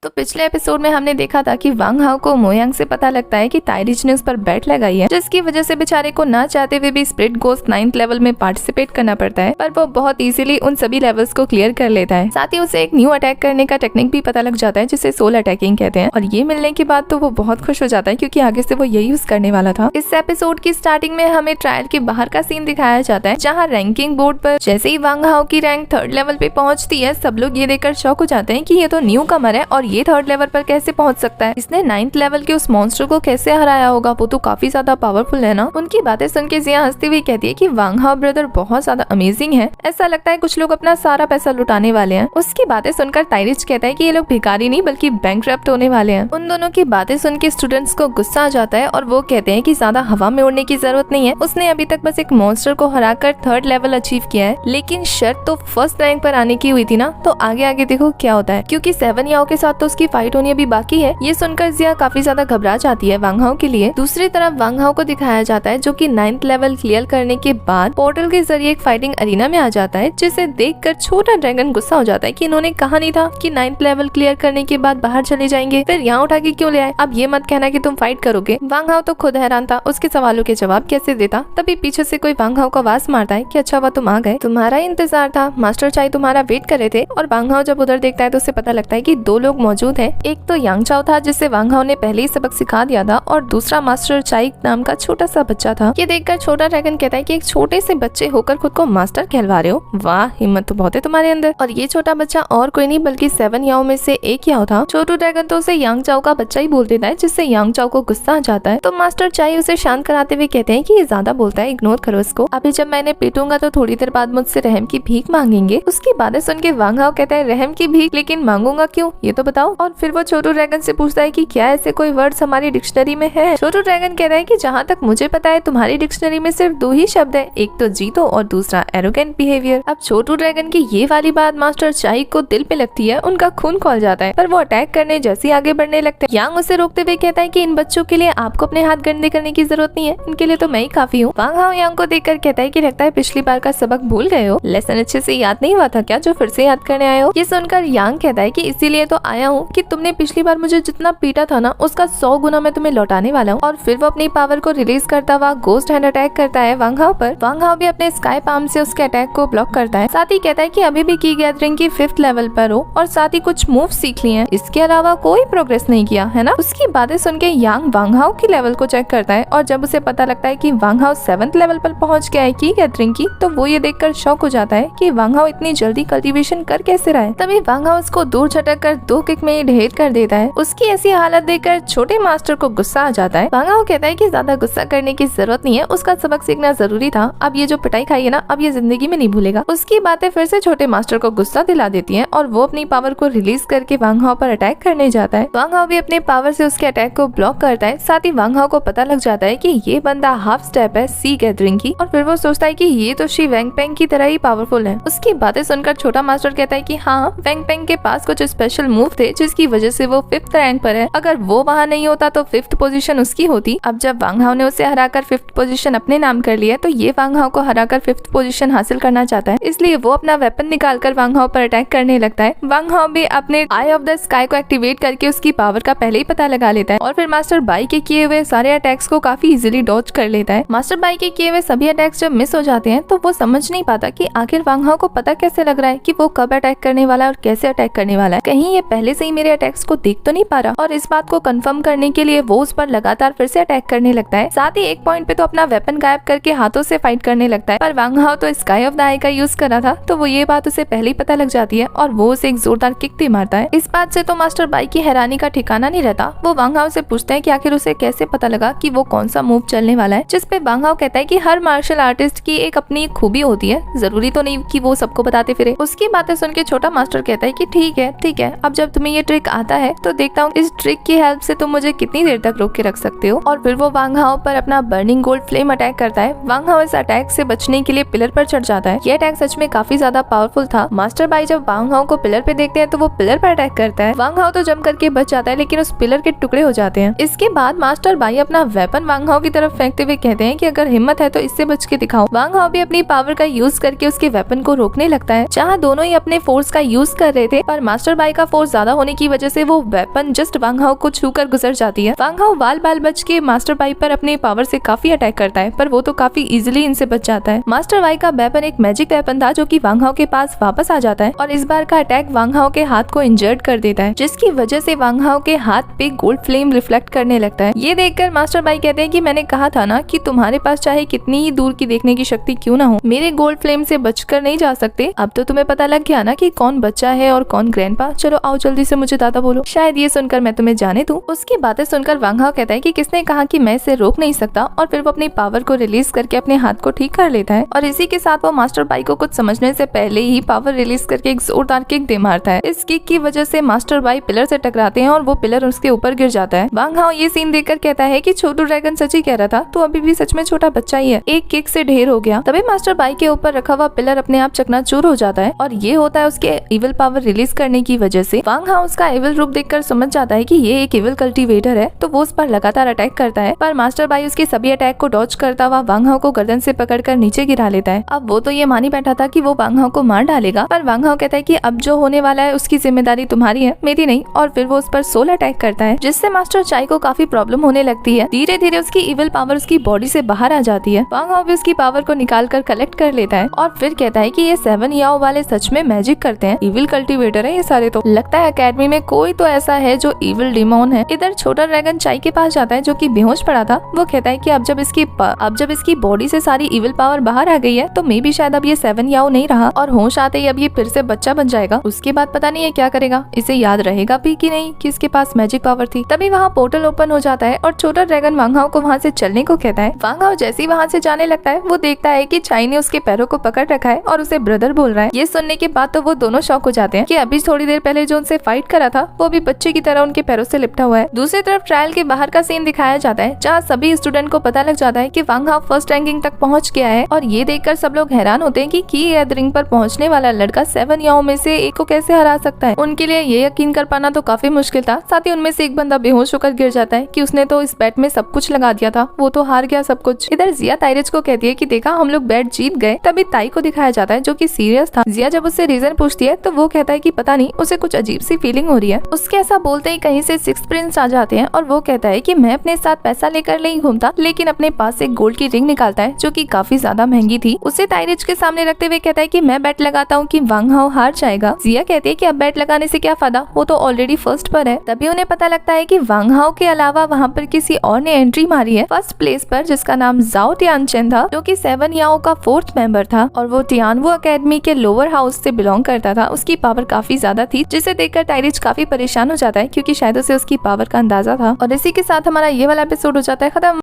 तो पिछले एपिसोड में हमने देखा था कि वांग हाओ को मोयांग से पता लगता है कि ताइरिच ने उस पर बैट लगाई है, जिसकी वजह से बेचारे को ना चाहते हुए भी स्प्लिट गोस्ट 9th लेवल में पार्टिसिपेट करना पड़ता है, पर वो बहुत इजीली उन सभी लेवल्स को क्लियर कर लेता है। साथ ही उसे एक न्यू अटैक करने का टेक्निक भी पता लग जाता है जिसे सोल अटैकिंग कहते हैं, और ये मिलने के बाद तो वो बहुत खुश हो जाता है क्योंकि आगे से वो यही यूज करने वाला था। इस एपिसोड की स्टार्टिंग में हमें ट्रायल के बाहर का सीन दिखाया जाता है, जहाँ रैंकिंग बोर्ड पर जैसे ही वांग हाओ की रैंक 3rd लेवल पे पहुंचती है, सब लोग ये देखकर शॉक हो जाते हैं कि ये तो न्यू कमर है और ये 3rd लेवल पर कैसे पहुंच सकता है। इसने 9th लेवल के उस मॉन्स्टर को कैसे हराया होगा, वो तो काफी ज्यादा पावरफुल है ना। उनकी बातें सुन के जिया हंसती हुई कहती है कि वांग हाओ ब्रदर बहुत ज्यादा अमेजिंग है, ऐसा लगता है कुछ लोग अपना सारा पैसा लुटाने वाले हैं। उसकी बातें सुनकर ताइरिच कहता है कि ये लोग भिखारी नहीं बल्कि बैंकक्रप्ट होने वाले हैं। उन दोनों की बातें सुन के स्टूडेंट्स को गुस्सा आ जाता है और वो कहते हैं कि ज्यादा हवा में उड़ने की जरूरत नहीं है, उसने अभी तक बस एक मॉन्स्टर को हराकर 3rd लेवल अचीव किया है, लेकिन शर्त तो 1st रैंक पर आने की हुई थी ना। तो आगे आगे देखो क्या होता है, क्योंकि 7 याओ के साथ तो उसकी फाइट होनी अभी बाकी है। ये सुनकर जिया काफी ज्यादा घबरा जाती है वांग हाओ के लिए। दूसरी तरफ वांग हाओ को दिखाया जाता है जो कि 9th लेवल क्लियर करने के बाद पोर्टल के जरिए एक फाइटिंग अरीना में आ जाता है, जिसे देखकर छोटा ड्रैगन गुस्सा हो जाता है कि इन्होंने कहा नहीं था कि 9th लेवल क्लियर करने के बाद बाहर चले जाएंगे, फिर यहाँ उठा के क्यों ले आए। अब ये मत कहना कि तुम फाइट करोगे। वांग हाओ तो खुद हैरान था, उसके सवालों के जवाब कैसे देता। तभी पीछे से कोई वांग हाओ को आवाज मारता है कि अच्छा हुआ तुम आ गए, तुम्हारा इंतजार था, मास्टर चाई तुम्हारा वेट कर रहे थे। और वांग हाओ जब उधर देखता है तो उसे पता लगता है कि 2 लोग मौजूद हैं। एक तो यांग चाओ था जिससे वांग हाओ ने पहले ही सबक सिखा दिया था, और दूसरा मास्टर चाई नाम का छोटा सा बच्चा था। ये देखकर छोटा ड्रैगन कहता है कि एक छोटे से बच्चे होकर खुद को मास्टर कहलवा रहे हो, वाह हिम्मत तो बहुत है तुम्हारे अंदर। और ये छोटा बच्चा और कोई नहीं बल्कि 7 याओ में से एक याओ था। छोटू ड्रैगन तो उसे यांग चाओ का बच्चा ही बोल देता है, जिससे यांग चाओ को गुस्सा आ जाता है। तो मास्टर चाई उसे शांत कराते हुए कहते हैं कि ये ज्यादा बोलता है, इग्नोर करो इसको, अभी जब मैंने पीटूंगा तो थोड़ी देर बाद मुझसे रहम की भीख मांगेंगे। उसकी बातें सुन के वांग हाओ कहता है रहम की भीख, लेकिन मांगूंगा क्यों ये तो बताओ। और फिर वो छोटू ड्रैगन से पूछता है कि क्या ऐसे कोई वर्ड्स हमारी डिक्शनरी में है। छोटू ड्रैगन कहता है कि जहाँ तक मुझे पता है तुम्हारी डिक्शनरी में सिर्फ 2 ही शब्द है, एक तो जीतो और दूसरा एरोगेंट बिहेवियर। अब छोटू ड्रैगन की ये वाली बात मास्टर चाई को दिल पे लगती है, उनका खून खौल जाता है, पर वो अटैक करने जैसे आगे बढ़ने लगते हैं। यांग उसे रोकते हुए कहता है कि इन बच्चों के लिए आपको अपने हाथ गंदे करने की जरूरत नहीं है, इनके लिए तो मैं ही काफी हूँ। वांग हाओ यांग को देखकर कहता है कि लगता है पिछली बार का सबक भूल गए हो, लेसन अच्छे से याद नहीं हुआ था क्या जो फिर से याद करने आए हो। ये सुनकर यांग कहता है कि इसीलिए तो आया हूँ कि तुमने पिछली बार मुझे जितना पीटा था ना उसका 100 गुना मैं तुम्हें लौटाने वाला हूँ। और फिर वो अपनी पावर को रिलीज करता हुआ गोस्ट हैंड अटैक करता है वांग हाओ पर। वांग हाओ भी अपने स्काई पाम से उसके अटैक को ब्लॉक करता है। साथ ही कहता है कि अभी भी की गैदरिंग की 5th लेवल पर हो और साथ ही कुछ मूव सीख लिए हैं, इसके अलावा कोई प्रोग्रेस नहीं किया है ना। उसकी बातें सुन के यांग वांग हाओ की लेवल को चेक करता है, और जब उसे पता लगता है कि वांग हाओ 7th लेवल पर पहुंच गया है की गैदरिंग की, तो वो ये देखकर शॉक हो जाता है कि वांग हाओ इतनी जल्दी कल्टीवेशन कर कैसे रहा है। तभी वांग हाओ उसको दूर झटक कर 2 किक में ही ढेर कर देता है। उसकी ऐसी हालत देखकर छोटे मास्टर को गुस्सा आ जाता है। वांग हाओ कहता है कि ज्यादा गुस्सा करने की जरूरत नहीं है, उसका सबक सीखना जरूरी था, अब ये जो पिटाई खाई है ना अब ये जिंदगी में नहीं भूलेगा। उसकी बातें फिर से छोटे मास्टर को गुस्सा दिला देती हैं, और वो अपनी पावर को रिलीज करके वांग हाओ पर अटैक करने जाता है। वांग हाओ भी अपने पावर से उसके अटैक को ब्लॉक करता है। साथ ही वांग हाओ को पता लग जाता है कि ये बंदा हाफ स्टेप है सी गैदरिंग की, और फिर वो सोचता है कि ये तो शी वेंगपेंग की तरह ही पावरफुल है। उसकी बातें सुनकर छोटा मास्टर कहता है कि हाँ वेंगपेंग के पास कुछ स्पेशल मूव थे जिसकी वजह से वो 5th रैंक पर है, अगर वो वहाँ नहीं होता तो 5th पोजीशन उसकी होती। अब जब वांग हाओ ने उसे हराकर 5th पोजीशन अपने नाम कर लिया, तो ये वांग हाओ को हराकर 5th पोजीशन हासिल करना चाहता है, इसलिए वो अपना वेपन निकालकर वांग हाओ पर अटैक करने लगता है। वांग हाओ भी अपने आई ऑफ द स्काई को एक्टिवेट करके उसकी पावर का पहले ही पता लगा लेता है, और फिर मास्टर बाई के किए हुए सारे अटैक्स को काफी इजीली डॉज कर लेता है। मास्टर बाई के किए हुए सभी अटैक्स जब मिस हो जाते हैं तो वो समझ नहीं पाता कि आखिर वांग हाओ को पता कैसे लग रहा है कि वो कब अटैक करने वाला है और कैसे अटैक करने वाला है, कहीं ये पहले से ही मेरे अटैक्स को देख तो नहीं पा रहा। और इस बात को कंफर्म करने के लिए वो उस पर लगातार फिर से अटैक करने लगता है। साथ ही एक पॉइंट पे तो अपना वेपन गायब करके हाथों से फाइट करने लगता है, पर वांग हाओ तो स्काई ऑफ द आई का यूज कर रहा था, तो वो ये बात उसे पहले ही पता लग जाती है, और वो उसे एक जोरदार किक भी मारता है। इस बात से तो मास्टर बाई की हैरानी का ठिकाना नहीं रहता। वो वांग हाओ से पूछते हैं कि आखिर उसे कैसे पता लगा कि वो कौन सा मूव चलने वाला है, जिसपे वांग हाओ कहता है कि हर मार्शल आर्टिस्ट की एक अपनी खूबी होती है, जरूरी तो नहीं कि वो सबको बताते फिरे। उसकी बातें सुन के छोटा मास्टर कहता है कि ठीक है, अब जब तुम्हें ये ट्रिक आता है तो देखता हूँ इस ट्रिक की हेल्प से तुम मुझे कितनी देर तक रोक के रख सकते हो। और फिर वो वांग हाओ पर अपना बर्निंग गोल्ड फ्लेम अटैक करता है। वांग हाओ इस अटैक से बचने के लिए पिलर पर चढ़ जाता है। ये अटैक सच में काफी ज्यादा पावरफुल था। मास्टर बाई जब वांग हाओ को पिलर पे देखते हैं तो वो पिलर पर अटैक करता है। वांग हाओ तो जम करके बच जाता है, लेकिन उस पिलर के टुकड़े हो जाते हैं। इसके बाद मास्टर बाई अपना वेपन वांग हाओ की तरफ फेंकते हुए कहते हैं कि अगर हिम्मत है तो इससे बच के दिखाओ। वांग हाओ भी अपनी पावर का यूज करके उसके वेपन को रोकने लगता है। जहाँ दोनों ही अपने फोर्स का यूज कर रहे थे, पर मास्टर बाई का फोर्स ज्यादा होने की वजह से वो वेपन जस्ट वांग हाओ को छू कर गुजर जाती है। वांग हाओ बाल बच के मास्टर वाई पर अपने पावर से काफी अटैक करता है, पर वो तो काफी इजीली इनसे बच जाता है। मास्टर वाई का वेपन एक मैजिक वेपन था जो कि वांग हाओ के पास वापस आ जाता है और इस बार का अटैक वांग हाओ के हाथ को इंजर्ड कर देता है, जिसकी वजह से वांग हाओ के हाथ पे गोल्ड फ्लेम रिफ्लेक्ट करने लगता है। ये देखकर मास्टर वाई कहते हैं कि मैंने कहा था ना कि तुम्हारे पास चाहे कितनी ही दूर की देखने की शक्ति क्यों ना हो, मेरे गोल्ड फ्लेम से बचकर नहीं जा सकते। अब तो तुम्हें पता लग गया ना कि कौन बच्चा है और कौन ग्रैंडपा। चलो आओ जल्दी से मुझे दादा बोलो, शायद ये सुनकर मैं तुम्हें जाने दूं। उसकी बातें सुनकर वांग हाओ कहता है कि किसने कहा कि मैं इसे रोक नहीं सकता, और फिर वो अपनी पावर को रिलीज करके अपने हाथ को ठीक कर लेता है और इसी के साथ वो मास्टर वाई को कुछ समझने से पहले ही पावर रिलीज करके एक जोरदार किक दे मारता है। इस किक की वजह से मास्टर वाई पिलर से टकराते हैं और वो पिलर उसके ऊपर गिर जाता है। वांग हाओ ये सीन देखकर कहता है कि छोटू ड्रैगन सच ही कह रहा था, तू अभी भी सच में छोटा बच्चा ही है, एक किक से ढेर हो गया। तभी मास्टर वाई के ऊपर रखा हुआ पिलर अपने आप चकनाचूर हो जाता है और ये होता है उसके इविल पावर रिलीज करने की वजह से। वांग हाओ उसका इविल रूप देखकर समझ जाता है कि ये एक इविल कल्टीवेटर है, तो वो उस पर लगातार अटैक करता है, पर मास्टर वाई उसके सभी अटैक को डॉज करता हुआ वांग हाओ को गर्दन से पकड़कर नीचे गिरा लेता है। अब वो तो ये मान ही बैठा था कि वो वांग हाओ को मार डालेगा, पर वांग हाओ कहता है कि अब जो होने वाला है उसकी जिम्मेदारी तुम्हारी है, मेरी नहीं, और फिर वो उस पर सोल अटैक करता है, जिससे मास्टर चाई को काफी प्रॉब्लम होने लगती है। धीरे धीरे उसकी इविल पावर उसकी बॉडी से बाहर आ जाती है। वांग हाओ भी उसकी पावर को निकाल कर कलेक्ट कर लेता है और फिर कहता है कि ये 7 याओ वाले सच में मैजिक करते हैं, इविल कल्टीवेटर है ये सारे। तो लगता है अकेडमी में कोई तो ऐसा है जो इविल डिमोन है। इधर छोटा ड्रैगन चाई के पास जाता है जो कि बेहोश पड़ा था। वो कहता है कि अब जब इसकी बॉडी से सारी इविल पावर बाहर आ गई है तो मे भी शायद अब ये 7 याओ नहीं रहा और होश आते ही अब ये फिर से बच्चा बन जाएगा। उसके बाद पता नहीं है क्या करेगा, इसे याद रहेगा भी कि नहीं कि इसके पास मैजिक पावर थी। तभी वहाँ पोर्टल ओपन हो जाता है और छोटा ड्रैगन वांग हाओ को वहाँ से चलने को कहता है। वांग हाओ जैसे ही वहाँ से जाने लगता है वो देखता है कि चाई ने उसके पैरों को पकड़ रखा है और उसे ब्रदर बोल रहा है। ये सुनने के बाद तो वो दोनों शॉक हो जाते हैं कि अभी थोड़ी देर पहले जो उनसे फाइट करा था वो भी बच्चे की तरह उनके पैरों से लिपटा हुआ है। दूसरी तरफ ट्रायल के बाहर का सीन दिखाया जाता है जहाँ सभी स्टूडेंट को पता लग जाता है कि वांग हाओ फर्स्ट रैंकिंग तक पहुँच गया है और ये देखकर सब लोग हैरान होते हैं कि की गैदरिंग पर पहुँचने वाला लड़का 7 याओ में से एक को कैसे हरा सकता है। उनके लिए ये यकीन कर पाना तो काफी मुश्किल था। साथ ही उनमें से एक बंदा बेहोश होकर गिर जाता है कि उसने तो इस बैट में सब कुछ लगा दिया था, वो तो हार गया सब कुछ। इधर जिया ताइरिज को कहती है कि देखा हम लोग बैट जीत गए। तभी ताई को दिखाया जाता है जो कि सीरियस था। जिया जब उससे रीजन पूछती है तो वो कहता है कि पता नहीं उसे कुछ अजीब सी फीलिंग हो रही है। उसके ऐसा बोलते ही कहीं से 6th प्रिंस आ जाते हैं और वो कहता है कि मैं अपने साथ पैसा लेकर नहीं घूमता, लेकिन अपने पास एक गोल्ड की रिंग निकालता है जो कि काफी ज्यादा महंगी थी। उसे ताइरिज के सामने रखते हुए कहता है कि मैं बैट लगाता हूँ कि वांग हाओ हार जाएगा। जिया कहती है कि अब बैट लगाने से क्या फायदा, वो तो ऑलरेडी फर्स्ट पर है। तभी उन्हें पता लगता है कि वांग हाओ के अलावा वहाँ पर किसी और ने एंट्री मारी है फर्स्ट प्लेस पर, जिसका नाम जाओ टियानचेन था, जो कि 7 याओ का 4th मेंबर था और वो टियानवो एकेडमी के लोअर हाउस से बिलोंग करता था। उसकी पावर काफी ज्यादा थी, जिसे देखकर ताइरिज काफी परेशान हो जाता है क्योंकि शायद उसे उसकी पावर का अंदाजा था। और इसी के साथ हमारा ये वाला एपिसोड हो जाता है खत्म।